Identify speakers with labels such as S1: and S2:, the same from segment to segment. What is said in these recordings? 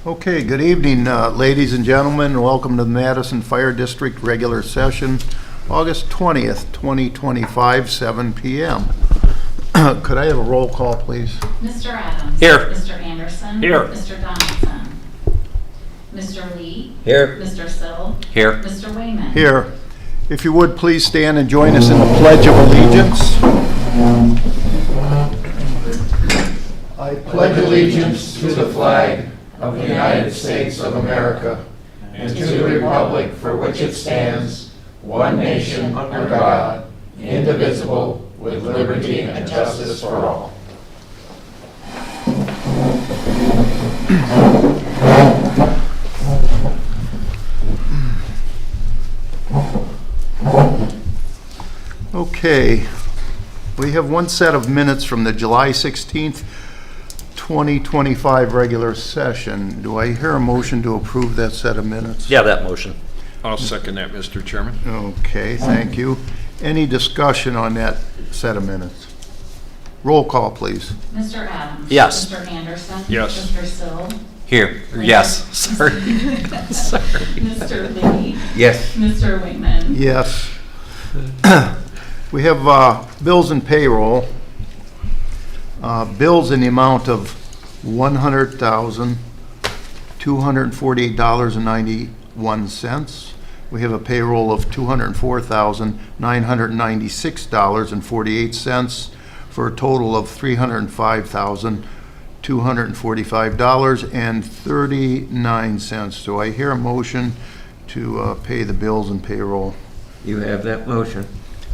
S1: Okay, good evening, ladies and gentlemen, and welcome to the Madison Fire District regular session, August 20th, 2025, 7 p.m. Could I have a roll call, please?
S2: Mr. Adams.
S3: Here.
S2: Mr. Anderson.
S3: Here.
S2: Mr. Donaldson. Mr. Lee.
S3: Here.
S2: Mr. Sill.
S3: Here.
S2: Mr. Wayman.
S1: Here. If you would, please stand and join us in the Pledge of Allegiance. I pledge allegiance to the flag of the United States of America and to the republic for which it stands, one nation under God, indivisible, with liberty and justice for all. Okay, we have one set of minutes from the July 16th, 2025 regular session. Do I hear a motion to approve that set of minutes?
S3: Yeah, that motion.
S4: I'll second that, Mr. Chairman.
S1: Okay, thank you. Any discussion on that set of minutes? Roll call, please.
S2: Mr. Adams.
S3: Yes.
S2: Mr. Anderson.
S4: Yes.
S2: Mr. Sill.
S3: Here. Yes. Sorry. Sorry.
S2: Mr. Lee.
S3: Yes.
S2: Mr. Wayman.
S1: Yes. We have bills and payroll. Bills in the amount of $100,248.91. We have a payroll of $204,996.48 for a total of $305,245.39. Do I hear a motion to pay the bills and payroll?
S5: You have that motion.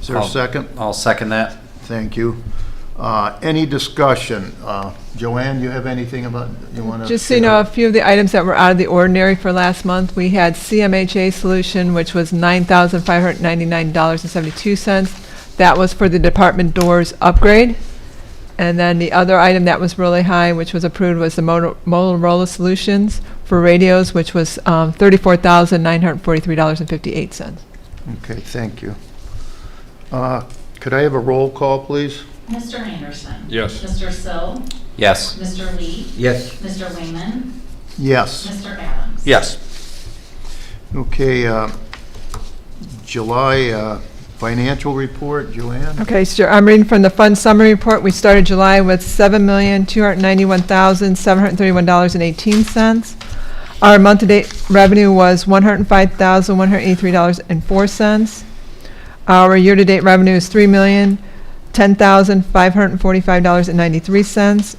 S1: Is there a second?
S3: I'll second that.
S1: Thank you. Any discussion? Joanne, you have anything about, you want to?
S6: Just so you know, a few of the items that were out of the ordinary for last month, we had CMHA Solution, which was $9,599.72. That was for the department doors upgrade. And then the other item that was really high, which was approved, was the Motorola Solutions for radios, which was $34,943.58.
S1: Okay, thank you. Could I have a roll call, please?
S2: Mr. Anderson.
S4: Yes.
S2: Mr. Sill.
S3: Yes.
S2: Mr. Lee.
S5: Yes.
S2: Mr. Wingman.
S1: Yes.
S2: Mr. Adams.
S3: Yes.
S1: Okay, July financial report, Joanne?
S6: Okay, so I'm reading from the fund summary report. We started July with $7,291,731.18. Our month-to-date revenue was $105,183.04. Our year-to-date revenue is $3,010,545.93.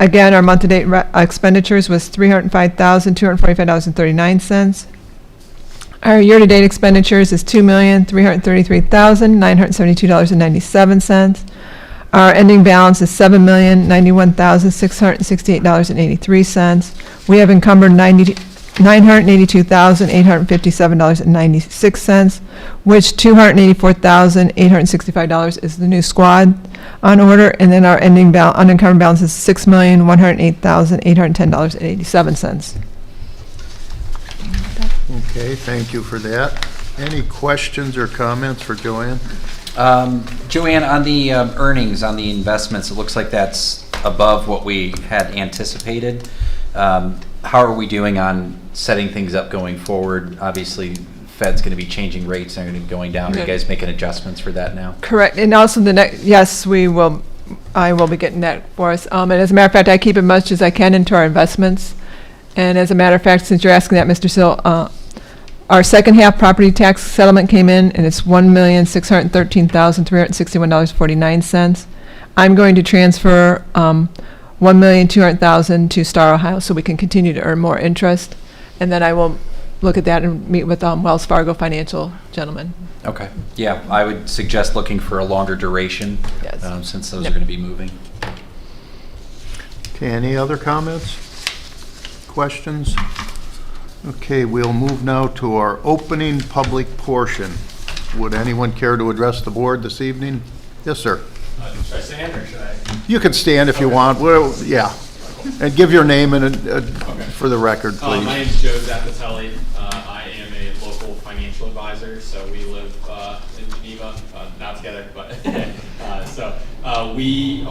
S6: Again, our month-to-date expenditures was $305,245.39. Our year-to-date expenditures is $2,333,972.97. Our ending balance is $7,091,668.83. We have encumbered $982,857.96, which $284,865 is the new squad on order, and then our ending unencumbered balance is $6,108,810.87.
S1: Okay, thank you for that. Any questions or comments for Joanne?
S3: Joanne, on the earnings on the investments, it looks like that's above what we had anticipated. How are we doing on setting things up going forward? Obviously, Fed's going to be changing rates and they're going to be going down. Are you guys making adjustments for that now?
S6: Correct, and also yes, we will. I will be getting that for us. And as a matter of fact, I keep as much as I can into our investments. And as a matter of fact, since you're asking that, Mr. Sill, our second half property tax settlement came in, and it's $1,613,361.49. I'm going to transfer $1,200,000 to Star Ohio so we can continue to earn more interest. And then I will look at that and meet with Wells Fargo financial gentlemen.
S3: Okay. Yeah, I would suggest looking for a longer duration
S6: Yes.
S3: since those
S6: Yep.
S3: are going to be moving.
S1: Okay, any other comments? Questions? Okay, we'll move now to our opening public portion. Would anyone care to address the board this evening? Yes, sir.
S7: Should I stand or should I?
S1: You can stand if you want. Well, yeah. And give your name and for the record,
S7: My
S1: please.
S7: name is Joe Zappatelli. I am a local financial advisor, so we live in Geneva, not together, but we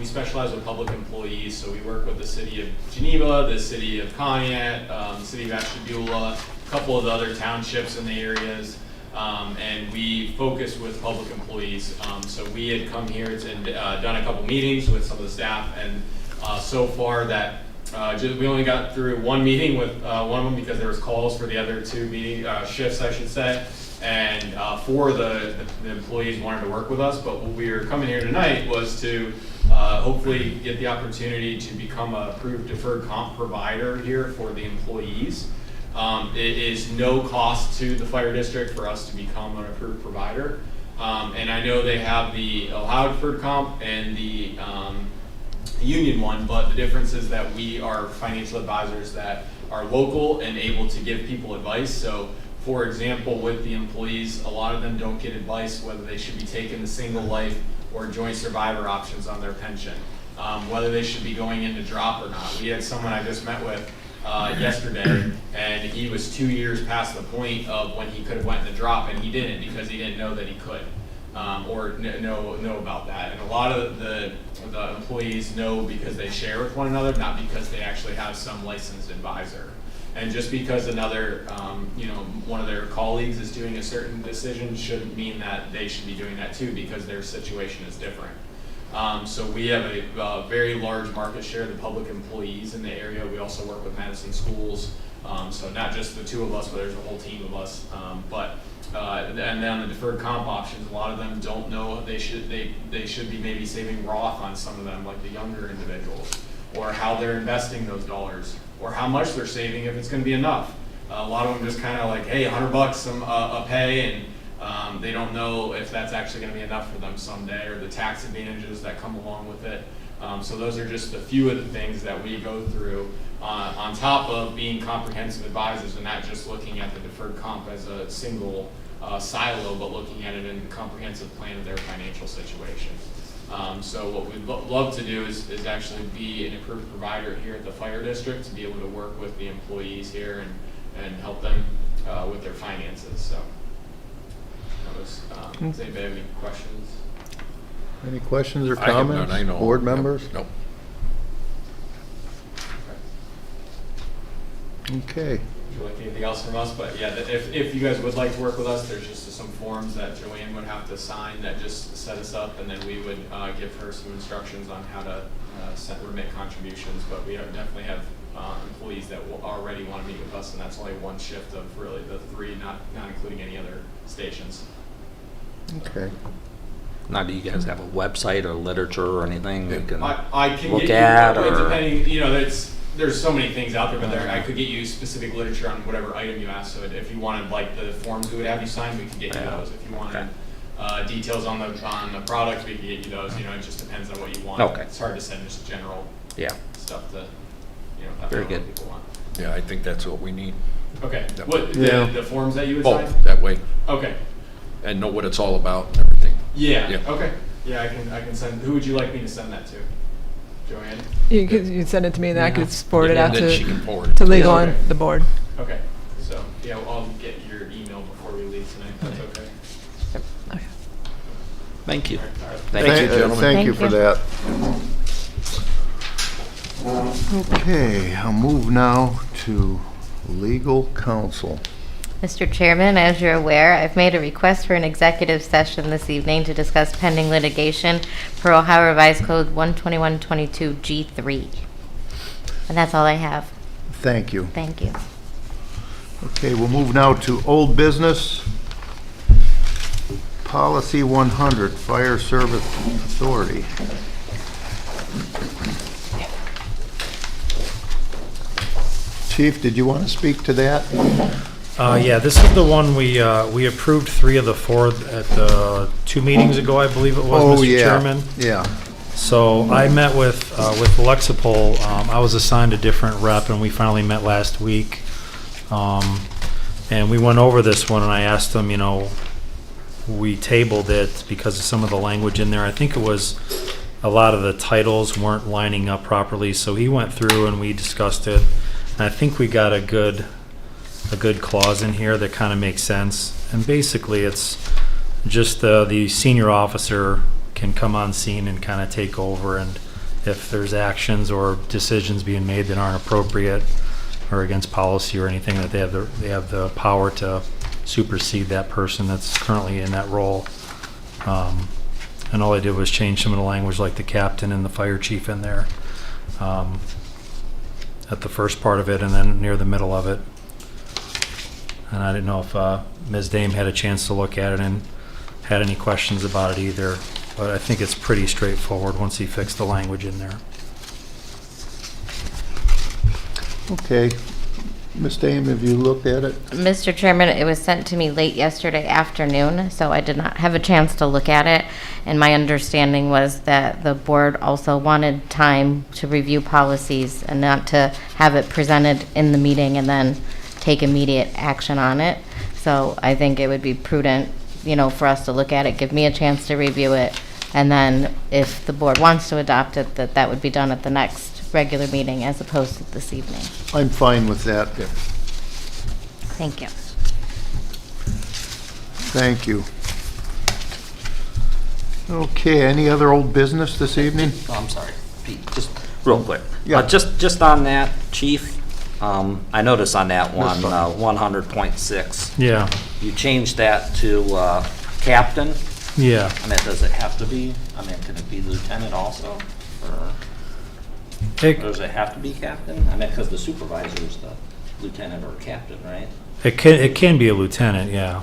S7: specialize with public employees. So we work with the city of Geneva, the city of Pontiac, the city of Ashtabula, a couple of the other townships in the areas. And we focus with public employees. So we had come here and done a couple meetings with some of the staff, and so far that we only got through one meeting with one of them because there was calls for the other two shifts, I should say, and four of the employees wanted to work with us. But what we were coming here tonight was to hopefully get the opportunity to become a approved deferred comp provider here for the employees. It is no cost to the fire district for us to become an approved provider. And I know they have the Ohio deferred comp and the union one, but the difference is that we are financial advisors that are local and able to give people advice. So for example, with the employees, a lot of them don't get advice whether they should be taking the single life or joint survivor options on their pension, whether they should be going into drop or not. We had someone I just met with yesterday, and he was 2 years past the point of when he could have went in the drop, and he didn't because he didn't know that he could, or know about that. And a lot of the employees know because they share with one another, not because they actually have some licensed advisor. And just because another, one of their colleagues is doing a certain decision shouldn't mean that they should be doing that too, because their situation is different. So we have a very large market share of the public employees in the area. We also work with Madison schools, so not just the two of us, but there's a whole team of us. And then the deferred comp options, a lot of them don't know they should be maybe saving Roth on some of them, like the younger individuals, or how they're investing those dollars, or how much they're saving if it's going to be enough. A lot of them just kind of like, hey, $100 a pay, and they don't know if that's actually going to be enough for them someday, or the tax advantages that come along with it. So those are just a few of the things that we go through on top of being comprehensive advisors and not just looking at the deferred comp as a single silo, but looking at it in the comprehensive plan of their financial situation. So what we'd love to do is actually be an approved provider here at the fire district to be able to work with the employees here and help them with their finances. So. Does anybody have any questions?
S1: Any questions or
S4: I have none,
S1: comments?
S4: I know.
S1: Board
S4: Nope,
S1: members?
S4: Nope.
S1: Okay.
S7: Would you like anything else from us? But yeah, if you guys would like to work with us, there's just some forms that Joanne would have to sign that just set us up, and then we would give her some instructions on how to remit contributions. But we definitely have employees that will already want to meet with us, and that's only one shift of really the 3, not including any other stations.
S1: Okay.
S8: Now, do you guys have a website or literature or anything we can
S7: I can
S8: look
S7: get you,
S8: at, or
S7: depending, there's so many things out there, but I could get you specific literature on whatever item you asked. So if you wanted like the forms we would have you sign, we could get you
S8: Yeah.
S7: those. If you wanted details on the product, we could get you those. It just depends on what you want.
S8: Okay.
S7: It's hard to send just general
S8: yeah?
S7: stuff to
S8: Very
S7: what
S8: good.
S7: people want.
S4: Yeah, I think that's what we need.
S7: Okay.
S4: That
S7: What
S1: Yeah.
S7: the forms that you would sign?
S4: Both, that way,
S7: Okay.
S4: and know what it's all about and everything.
S7: Yeah.
S4: Yeah.
S7: Okay. Yeah, I can send. Who would you like me to send that to? Joanne.
S6: You send it to me, and I could forward it
S4: And
S6: out
S4: then she
S6: to,
S4: can forward it.
S6: to legal
S7: Okay.
S6: and the board.
S7: Okay. So yeah, I'll get your email before we leave tonight. That's okay.
S6: Okay.
S8: Thank you.
S7: All right.
S8: Thank you, gentlemen.
S1: Thank you
S2: Thank
S1: for
S2: you.
S1: that. Okay, I'll move now to legal counsel.
S9: Mr. Chairman, as you're aware, I've made a request for an executive session this evening to discuss pending litigation per Ohio Revised Code 12122G3. And that's all I have.
S1: Thank you.
S9: Thank you.
S1: Okay, we'll move now to old business. Policy 100, Fire Service Authority. Chief, did you want to speak to that?
S10: Yeah, this is the one we approved 3 of the 4 at the 2 meetings ago, I believe it was,
S1: Oh,
S10: Mr.
S1: yeah.
S10: Chairman.
S1: Yeah.
S10: So I met with Lexipol. I was assigned a different rep, and we finally met last week. And we went over this one, and I asked them, we tabled it because of some of the language in there. I think it was a lot of the titles weren't lining up properly, so he went through and we discussed it. And I think we got a good clause in here that kind of makes sense. And basically, it's just the senior officer can come on scene and kind of take over, and if there's actions or decisions being made that aren't appropriate or against policy or anything, that they have the power to supersede that person that's currently in that role. And all I did was change some of the language, like the captain and the fire chief in there, at the first part of it, and then near the middle of it. And I didn't know if Ms. Dame had a chance to look at it and had any questions about it either, but I think it's pretty straightforward once he fixed the language in there.
S1: Okay. Ms. Dame, have you looked at it?
S9: Mr. Chairman, it was sent to me late yesterday afternoon, so I did not have a chance to look at it. And my understanding was that the board also wanted time to review policies and not to have it presented in the meeting and then take immediate action on it. So I think it would be prudent, for us to look at it, give me a chance to review it, and then if the board wants to adopt it, that would be done at the next regular meeting as opposed to this evening.
S1: I'm fine with that.
S9: Thank you.
S1: Thank you. Okay, any other old business this evening?
S8: Oh, I'm sorry, Pete, just real quick.
S1: Yeah.
S8: Just on that, Chief, I noticed on that one,
S1: That's fine.
S8: 100.6,
S10: Yeah,
S8: you changed that to captain.
S10: yeah.
S8: I mean, does it have to be, can it be lieutenant also? Or does it have to be captain? Because the supervisor is the lieutenant or captain, right?
S10: It can be a lieutenant, yeah.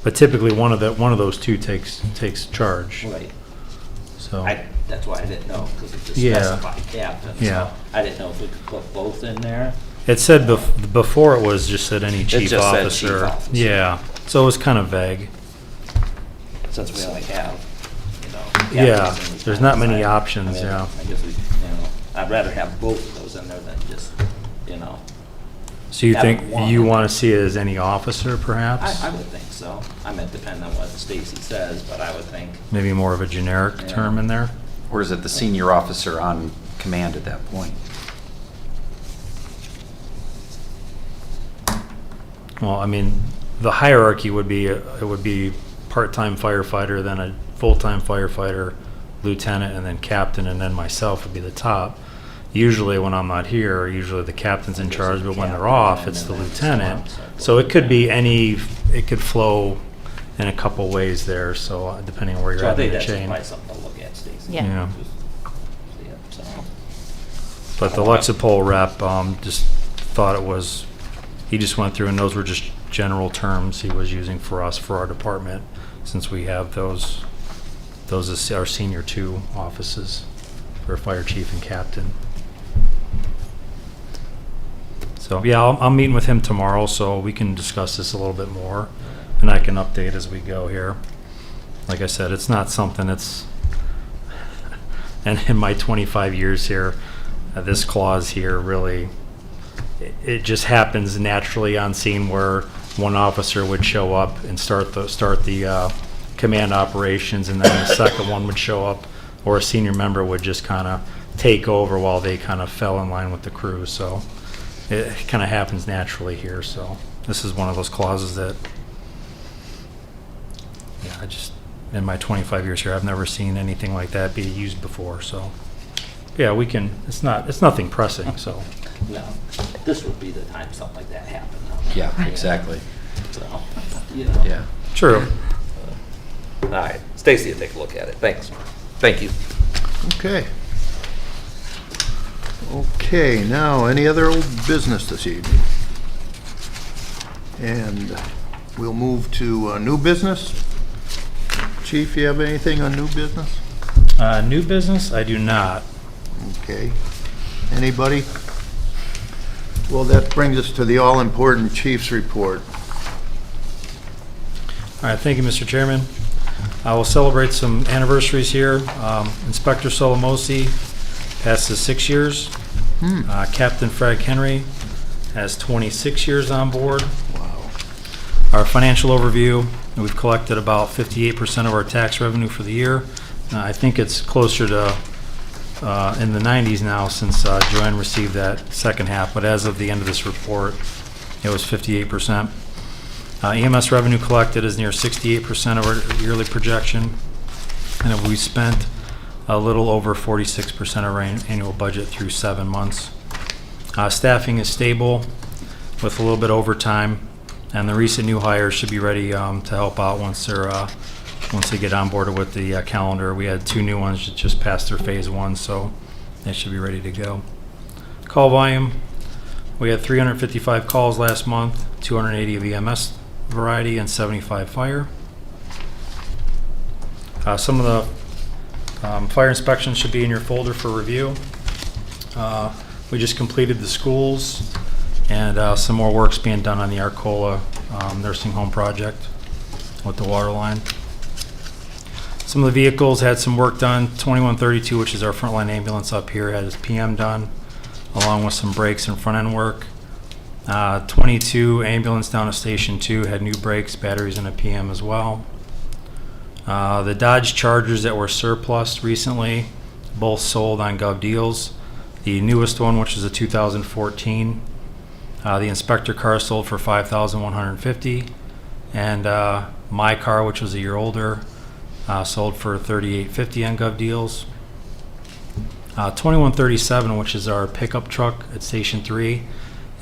S10: But typically, one of those two takes charge.
S8: Right.
S10: So
S8: That's why I didn't know, because it just
S10: Yeah.
S8: specified captain. So
S10: Yeah.
S8: I didn't know if we could put both in there.
S10: it said before it was just said any chief
S8: just said
S10: officer.
S8: chief officer.
S10: Yeah, so it was kind of vague.
S8: Since we only have,
S10: Yeah,
S8: captains and
S10: there's not many
S8: lieutenants.
S10: options, yeah.
S8: I guess I'd rather have both of those in there than just,
S10: So you
S8: Yeah,
S10: think
S8: one.
S10: you want to see it as any officer, perhaps?
S8: I would think so. Depending on what Stacy says, but I would think,
S10: Maybe more of a generic
S8: Yeah.
S10: term in there?
S3: Or is it the senior officer on command at that point?
S10: Well, the hierarchy would be, it would be part-time firefighter, then a full-time firefighter, lieutenant, and then captain, and then myself would be the top. Usually when I'm not here, usually the captain's in charge, but when they're off, it's the lieutenant. So it could be it could flow in a couple ways there, so depending on where you're
S8: So I
S10: at in
S8: think
S10: the
S8: that's
S10: chain.
S8: probably something to look at, Stacy.
S9: Yeah.
S8: So,
S10: But the Lexipol rep just thought it was, he just went through and those were just general terms he was using for us, for our department, since we have those as our senior 2 offices for fire chief and captain. So, yeah, I'm meeting with him tomorrow, so we can discuss this a little bit more, and I can update as we go here. Like I said, it's not something that's, and in my 25 years here, this clause here really, it just happens naturally on scene where one officer would show up and start the command operations, and then the second one would show up, or a senior member would just kind of take over while they kind of fell in line with the crew. So it kind of happens naturally here. So this is one of those clauses that, yeah, I just, in my 25 years here, I've never seen anything like that be used before. So yeah, we can, it's nothing pressing, so.
S8: no, this would be the time something like that happened.
S3: Yeah, exactly.
S8: So, you know.
S3: Yeah.
S10: True.
S1: All right, Stacy will take a look at it. Thanks. Thank you.
S11: Okay. Okay, now, any other old business this evening? And we'll move to new business. Chief, you have anything on new business?
S10: New business, I do not.
S11: Okay. Anybody? Well, that brings us to the all-important chief's report.
S10: All right, thank you, Mr. Chairman. I will celebrate some anniversaries here. Inspector Solomosi passes 6 years. Captain Fred Henry has 26 years on board.
S11: Wow.
S10: Our financial overview, we've collected about 58% of our tax revenue for the year. I think it's closer to in the 90s now since Joanne received that second half, but as of the end of this report, it was 58%. EMS revenue collected is near 68% of our yearly projection, and we spent a little over 46% of our annual budget through 7 months. Staffing is stable with a little bit overtime, and the recent new hires should be ready to help out once they get on board with the calendar. We had 2 new ones that just passed their phase 1, so they should be ready to go. Call volume, we had 355 calls last month, 280 of EMS variety and 75 fire. Some of the fire inspections should be in your folder for review. We just completed the schools, and some more work's being done on the Arcola nursing home project with the water line. Some of the vehicles had some work done. 2132, which is our frontline ambulance up here, had its PM done, along with some brakes and front end work. 22 ambulance down at Station 2 had new brakes, batteries, and a PM as well. The Dodge Chargers that were surplus recently, both sold on Gov Deals. The newest one, which is a 2014, the inspector car sold for $5,150, and my car, which was a year older, sold for $3,850 on Gov Deals. 2137, which is our pickup truck at Station 3,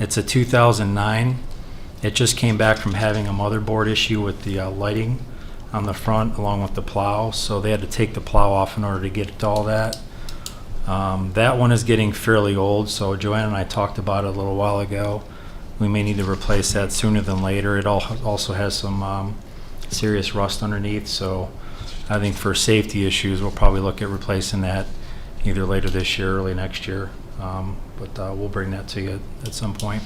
S10: it's a 2009. It just came back from having a motherboard issue with the lighting on the front along with the plow, so they had to take the plow off in order to get to all that. That one is getting fairly old, so Joanne and I talked about it a little while ago. We may need to replace that sooner than later. It also has some serious rust underneath, so I think for safety issues, we'll probably look at replacing that either later this year or early next year. But we'll bring that to you at some point.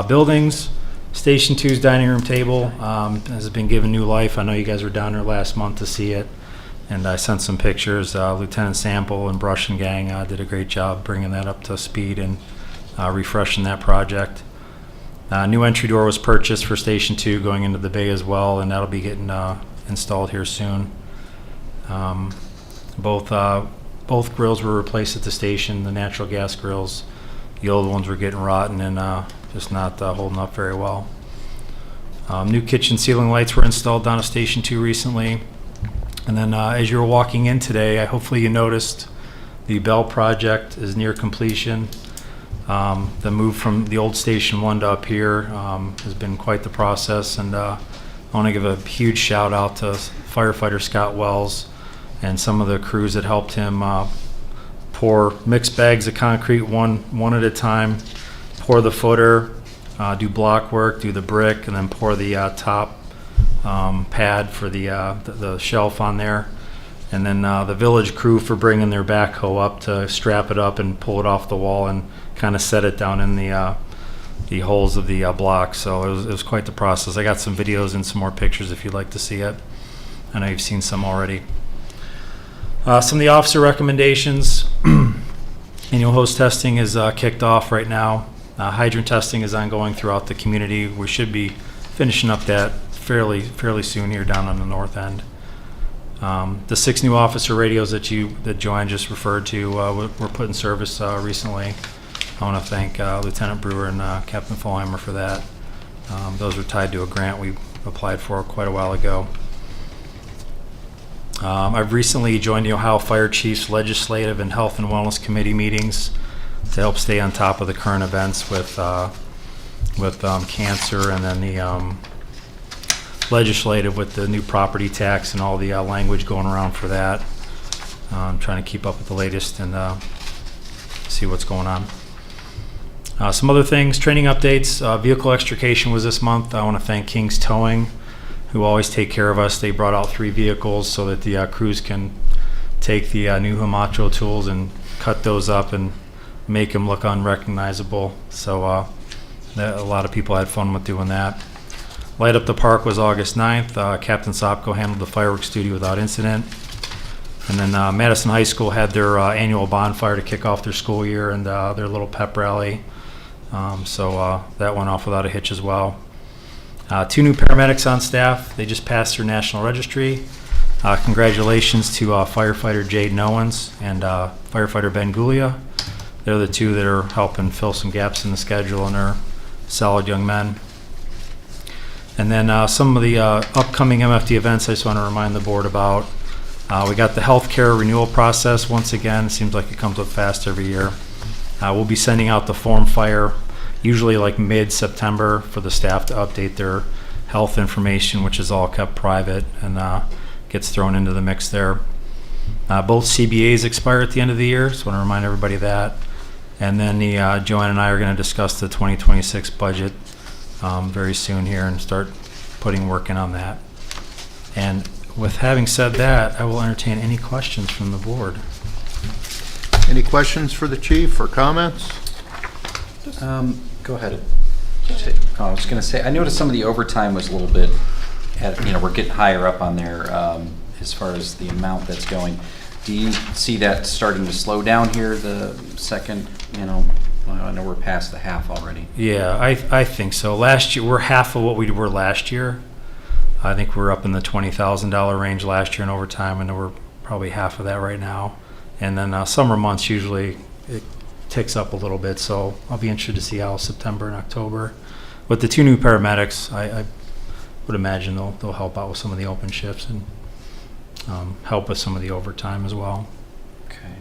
S10: Buildings, Station 2's dining room table has been given new life. I know you guys were down there last month to see it, and I sent some pictures. Lieutenant Sample and Brush and Gang did a great job bringing that up to speed and refreshing that project. New entry door was purchased for Station 2 going into the bay as well, and that'll be getting installed here soon. Both grills were replaced at the station, the natural gas grills. The old ones were getting rotten and just not holding up very well. New kitchen ceiling lights were installed down at Station 2 recently. And then as you were walking in today, hopefully you noticed the Bell project is near completion. The move from the old Station 1 to up here has been quite the process, and I want to give a huge shout out to firefighter Scott Wells and some of the crews that helped him pour mixed bags of concrete one at a time, pour the footer, do block work, do the brick, and then pour the top pad for the shelf on there. And then the village crew for bringing their backhoe up to strap it up and pull it off the wall and kind of set it down in the holes of the block. So it was quite the process. I got some videos and some more pictures if you'd like to see it. I know you've seen some already. Some of the officer recommendations. Annual hose testing is kicked off right now. Hydrant testing is ongoing throughout the community. We should be finishing up that fairly soon here down on the north end. The 6 new officer radios that Joanne just referred to were put in service recently. I want to thank Lieutenant Brewer and Captain Fulheimer for that. Those were tied to a grant we applied for quite a while ago. I've recently joined the Ohio Fire Chiefs Legislative and Health and Wellness Committee meetings to help stay on top of the current events with cancer, and then the legislative with the new property tax and all the language going around for that. I'm trying to keep up with the latest and see what's going on. Some other things, training updates. Vehicle extrication was this month. I want to thank King's Towing, who always take care of us. They brought out 3 vehicles so that the crews can take the new Hamacho tools and cut those up and make them look unrecognizable. So a lot of people had fun with doing that. Light Up the Park was August 9th. Captain Sopko handled the fireworks duty without incident. And then Madison High School had their annual bonfire to kick off their school year and their little pep rally. So that went off without a hitch as well. 2 new paramedics on staff. They just passed their national registry. Congratulations to firefighter Jade Nowens and firefighter Ben Gulia. They're the 2 that are helping fill some gaps in the schedule, and are solid young men. And then some of the upcoming MFD events I just want to remind the board about. We got the healthcare renewal process once again. It seems like it comes up fast every year. We'll be sending out the form fire usually like mid-September for the staff to update their health information, which is all kept private and gets thrown into the mix there. Both CBAs expire at the end of the year, so I want to remind everybody of that. And then Joanne and I are going to discuss the 2026 budget very soon here and start putting work in on that. And with having said that, I will entertain any questions from the board.
S11: Any questions for the chief or comments?
S3: Go ahead. I was going to say, I noticed some of the overtime was a little bit, we're getting higher up on there as far as the amount that's going. Do you see that starting to slow down here the second, I know we're past the half already.
S10: Yeah, I think so. Last year, we're half of what we were last year. I think we're up in the $20,000 range last year in overtime, and we're probably half of that right now. And then summer months usually it ticks up a little bit, so I'll be interested to see how September and October. With the 2 new paramedics, I would imagine they'll help out with some of the open shifts and help with some of the overtime as well.
S3: Okay.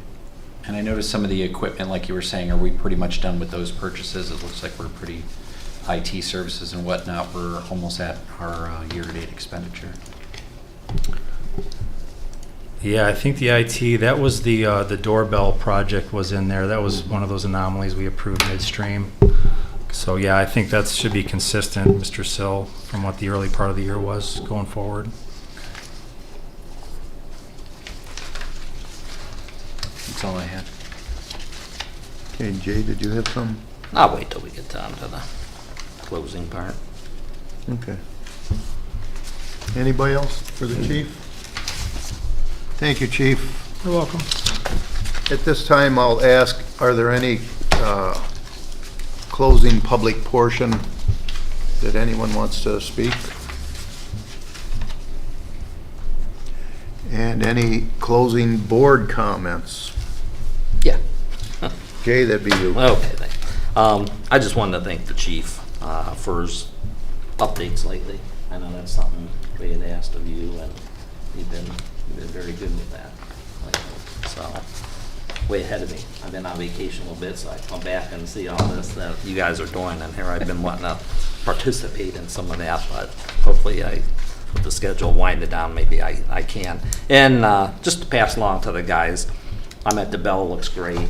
S3: And I noticed some of the equipment, like you were saying, are we pretty much done with those purchases? It looks like we're pretty, IT services and whatnot, we're almost at our year-to-date expenditure.
S10: Yeah, I think the IT, that was the doorbell project was in there. That was one of those anomalies we approved midstream. So yeah, I think that should be consistent, Mr. Sill, from what the early part of the year was going forward.
S3: That's all I had.
S11: Okay, Jay, did you have some?
S8: I'll wait till we get down to the closing part.
S11: Okay. Anybody else for the chief? Thank you, Chief.
S10: You're welcome.
S11: At this time, I'll ask, are there any closing public portion that anyone wants to speak? And any closing board comments?
S8: Yeah.
S11: Jay, that'd be you.
S8: Okay, thanks. I just wanted to thank the chief for his updates lately. I know that's something we had asked of you, and you've been You've been very good with that. So, way ahead of me. I've been on vacation a little bit, so I come back and see all this that you guys are doing, and here I've been wanting to participate in some of that, but hopefully with the schedule winding down, maybe I can. And just to pass along to the guys, I'm at the Bell, looks great,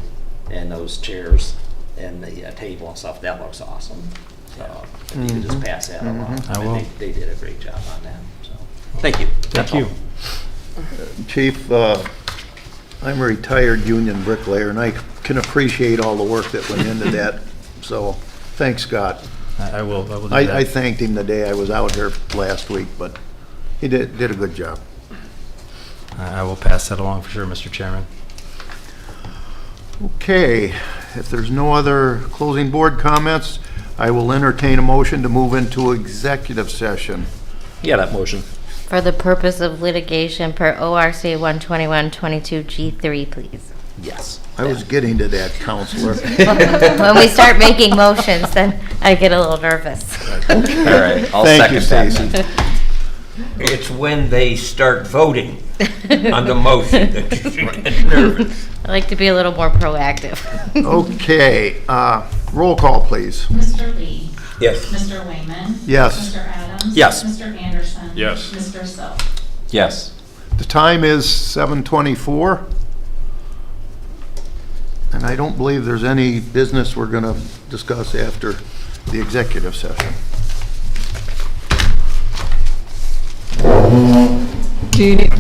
S8: and those chairs and the table and stuff, that looks awesome. So if you could just pass that along.
S10: I will.
S8: They did a great job on that, so, thank you.
S10: Thank you.
S11: Chief, I'm a retired union bricklayer, and I can appreciate all the work that went into that, so thanks, Scott.
S10: I will do that.
S11: I thanked him the day I was out here last week, but he did a good job.
S10: I will pass that along for sure, Mr. Chairman.
S11: Okay, if there's no other closing board comments, I will entertain a motion to move into executive session.
S8: Yeah, that motion.
S9: For the purpose of litigation per ORC 121-22G3, please.
S8: Yes.
S11: I was getting to that, Counselor.
S9: When we start making motions, then I get a little nervous.
S3: All right, I'll
S11: Thank you,
S3: second that.
S11: Stacy.
S5: It's when they start voting on the motion that you should get nervous.
S9: I like to be a little more proactive.
S11: Okay, roll call, please.
S2: Mr. Lee?
S5: Yes.
S2: Mr. Wayman?
S11: Yes.
S2: Mr. Adams?
S8: Yes.
S2: Mr. Anderson?
S4: Yes.
S2: Mr. Sill?
S3: Yes.
S11: The time is 7:24. And I don't believe there's any business we're going to discuss after the executive session.
S6: Do you need,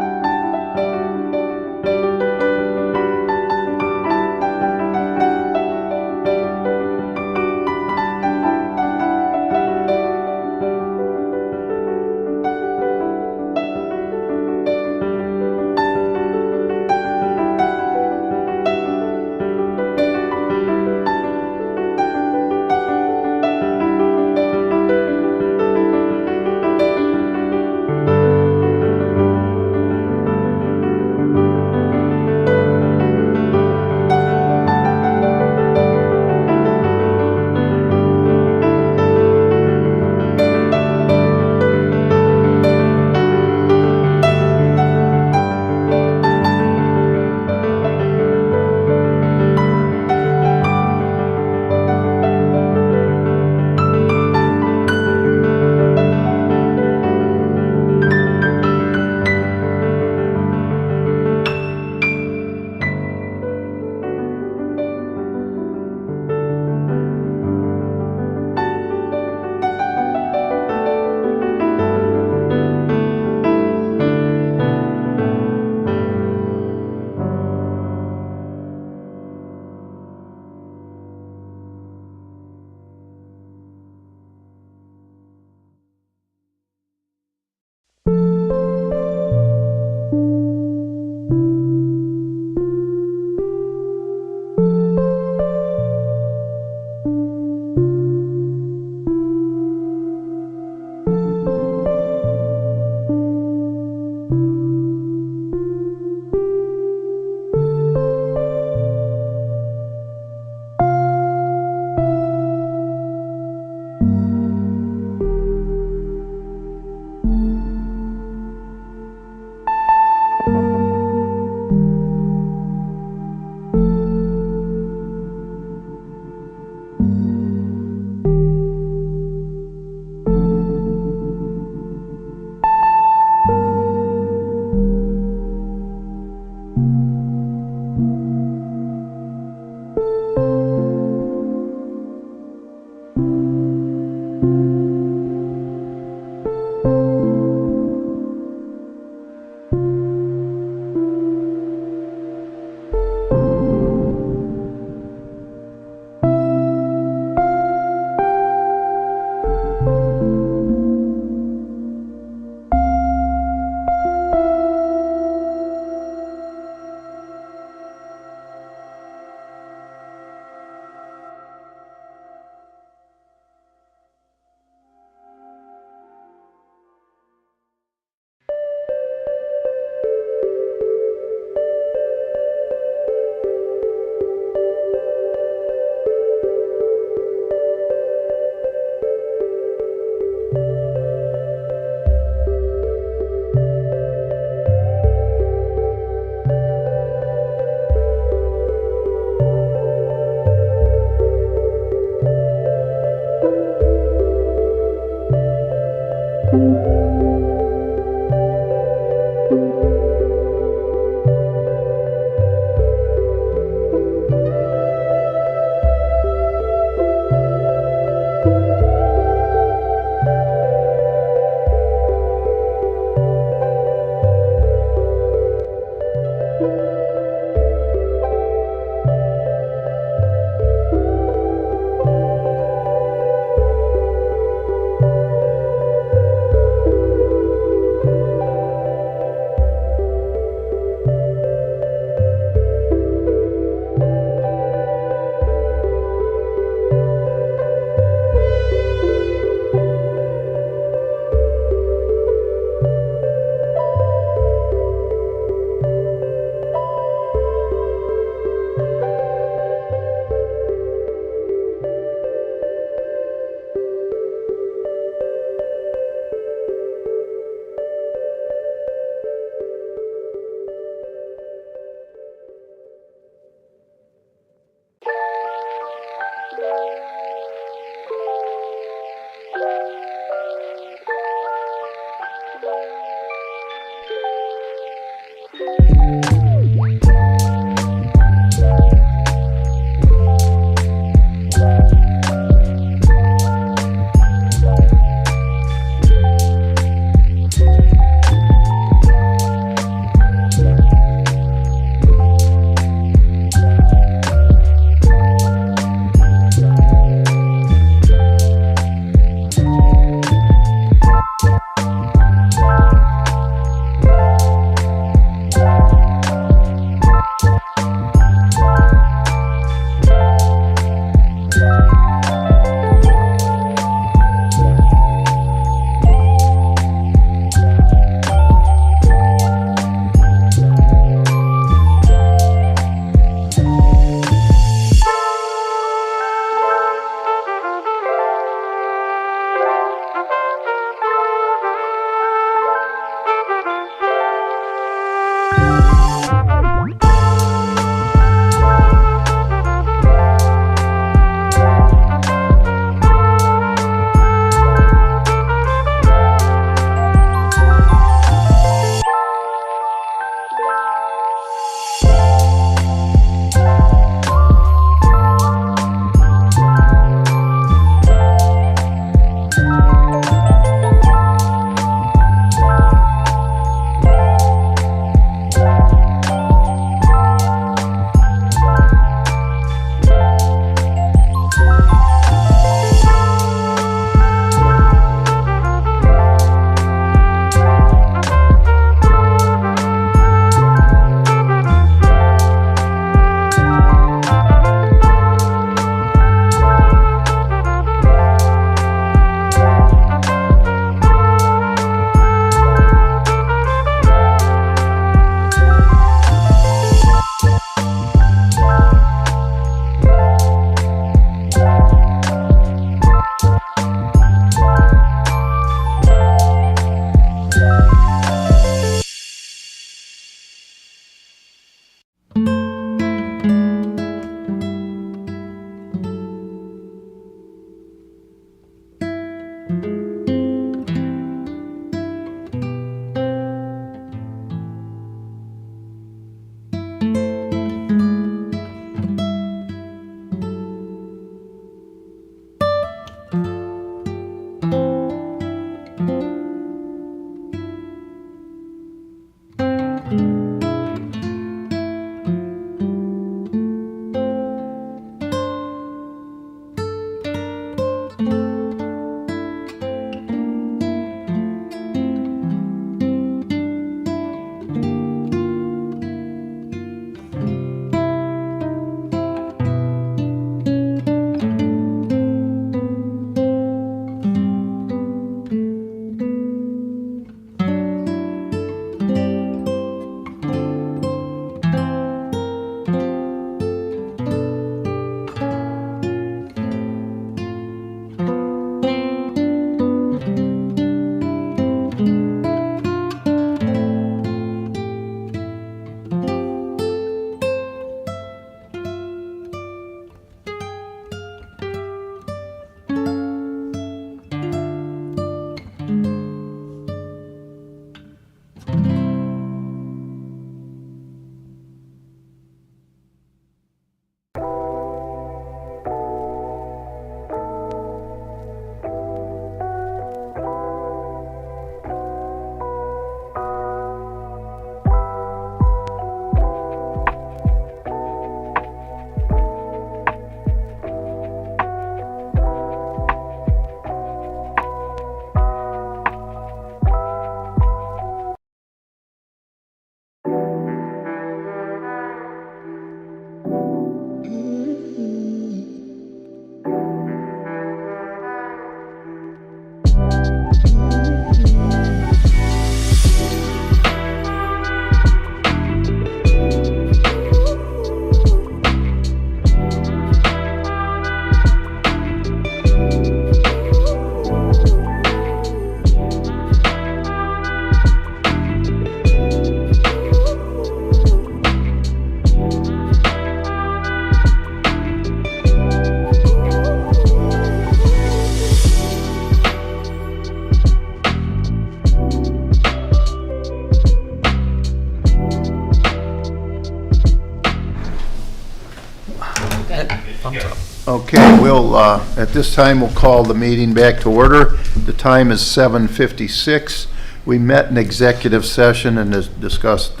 S8: Thumbs up.
S11: Okay, we'll, at this time, we'll call the meeting back to order. The time is 7:56. We met in executive session and discussed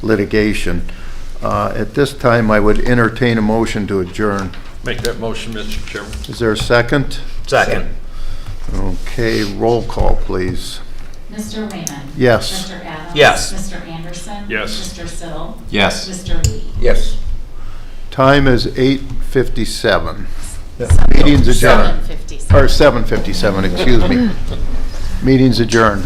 S11: litigation. At this time, I would entertain a motion to adjourn.
S4: Make that motion, Mr. Chairman.
S11: Is there a second?
S5: Second.
S11: Okay, roll call, please.
S2: Mr. Wayman.
S11: Yes.
S2: Mr. Adams.
S5: Yes.
S2: Mr. Anderson.
S4: Yes.
S2: Mr. Siddle.
S3: Yes.
S2: Mr. Lee.
S5: Yes.
S11: Time is 8:57. Meeting's adjourned.
S2: 7:57.
S11: Or 7:57, excuse me. Meeting's adjourned.